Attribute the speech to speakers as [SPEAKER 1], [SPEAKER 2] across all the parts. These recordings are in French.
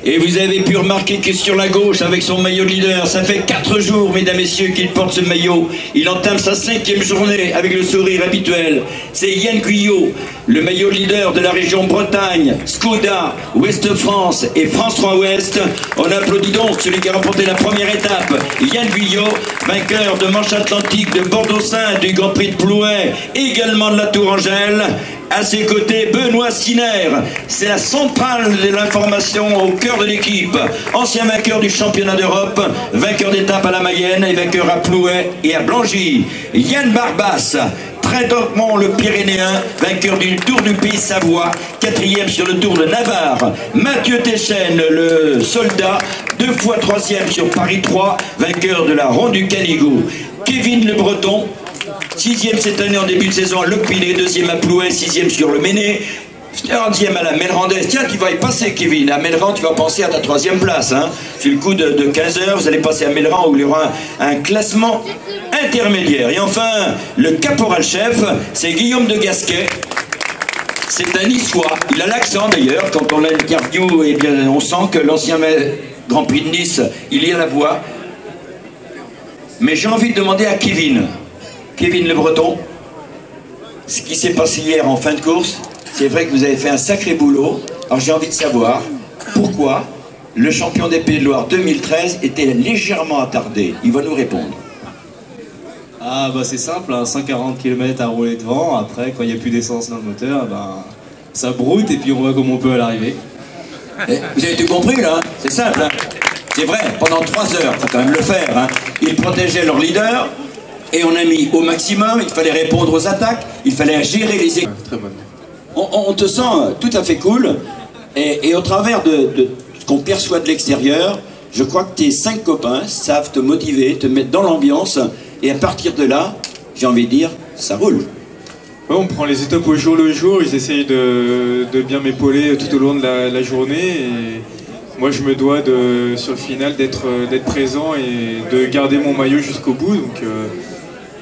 [SPEAKER 1] Et vous avez pu remarquer que sur la gauche, avec son maillot de leader, ça fait 4 jours, mesdames, messieurs, qu'il porte ce maillot. Il entame sa 5e journée avec le sourire habituel. C'est Yann Guyot, le maillot de leader de la région Bretagne, Skoda, Ouest-France et France 3 Ouest. On applaudit donc celui qui a remporté la première étape, Yann Guyot, vainqueur de Manche Atlantique, de Bordeaux-Saint, du Grand Prix de Plouay, également de la Tour-Angèle. À ses côtés, Benoît Skinner, c'est la centrale de l'information au cœur de l'équipe. Ancien vainqueur du championnat d'Europe, vainqueur d'étape à la Mayenne et vainqueur à Plouay et à Blangy. Yann Barbas, très dormant le Pyrénéen, vainqueur du Tour du Pays Savoie, 4e sur le Tour de Navarre. Mathieu Téchen, le soldat, 2 fois 3e sur Paris 3, vainqueur de la Ronde du Canigou. Kevin Le Breton, 6e cette année en début de saison à Lecpiné, 2e à Plouay, 6e sur le Méné, 30e à la Melrandaise. Tiens, tu vas y passer, Kevin. À Melran, tu vas penser à ta 3e place. Hein. Sur le coup de 15 h, vous allez passer à Melran où il y aura un classement intermédiaire. Et enfin, le caporal-chef, c'est Guillaume de Gasquet. C'est un Niçois. Il a l'accent d'ailleurs. Quand on l'interview, eh bien, on sent que l'ancien Grand Prix de Nice, il y a la voix. Mais j'ai envie de demander à Kevin Le Breton, ce qui s'est passé hier en fin de course. C'est vrai que vous avez fait un sacré boulot. Alors j'ai envie de savoir pourquoi le champion des Pays de Loire 2013 était légèrement attardé. Il va nous répondre.
[SPEAKER 2] Ah bah c'est simple, hein, 140 km à rouler devant. Après, quand il n'y a plus d'essence dans le moteur, ben, ça broute et puis on voit comment on peut à l'arrivée.
[SPEAKER 1] Vous avez tout compris là, c'est simple. Hein. C'est vrai, pendant 3 heures, il faut quand même le faire. Hein. Ils protégeaient leur leader. Et on a mis au maximum, il fallait répondre aux attaques, il fallait gérer les équipes.
[SPEAKER 2] Très bonne.
[SPEAKER 1] On te sent tout à fait cool, et au travers de ce qu'on perçoit de l'extérieur, je crois que tes 5 copains savent te motiver, te mettre dans l'ambiance, et à partir de là, j'ai envie de dire, ça roule.
[SPEAKER 3] Ouais, on prend les étapes au jour le jour, ils essayent de bien m'épauler tout au long de la journée, et moi je me dois sur le final d'être présent et de garder mon maillot jusqu'au bout. Donc,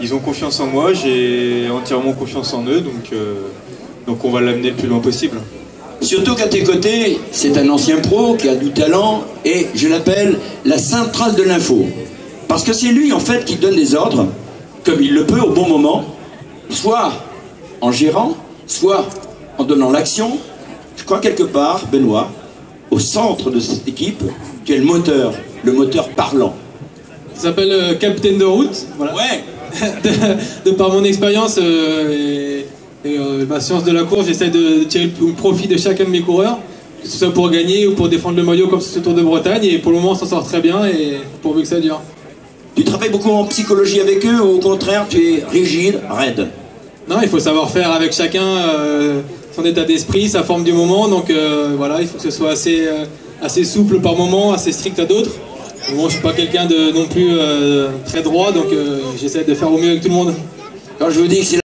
[SPEAKER 3] ils ont confiance en moi, j'ai entièrement confiance en eux, donc on va l'amener le plus loin possible.
[SPEAKER 1] Surtout qu'à tes côtés, c'est un ancien pro qui a du talent et je l'appelle la centrale de l'info. Parce que c'est lui en fait qui donne des ordres, comme il le peut au bon moment, soit en gérant, soit en donnant l'action. Je crois quelque part, Benoît, au centre de cette équipe, tu es le moteur parlant.
[SPEAKER 4] Ça s'appelle capitaine de route. Voilà.
[SPEAKER 1] Ouais.
[SPEAKER 4] de par mon expérience et ma science de la course, j'essaie de tirer le profit de chacun de mes coureurs, que ce soit pour gagner ou pour défendre le maillot comme ce Tour de Bretagne, et pour le moment on s'en sort très bien et pourvu que ça dure.
[SPEAKER 1] Tu travailles beaucoup en psychologie avec eux ou au contraire tu es rigide, raide?
[SPEAKER 4] Non, il faut savoir faire avec chacun son état d'esprit, sa forme du moment, donc voilà, il faut que ce soit assez souple par moment, assez strict à d'autres. Bon, je suis pas quelqu'un de non plus très droit, donc j'essaie de faire au mieux avec tout le monde.
[SPEAKER 1] Quand je vous dis que c'est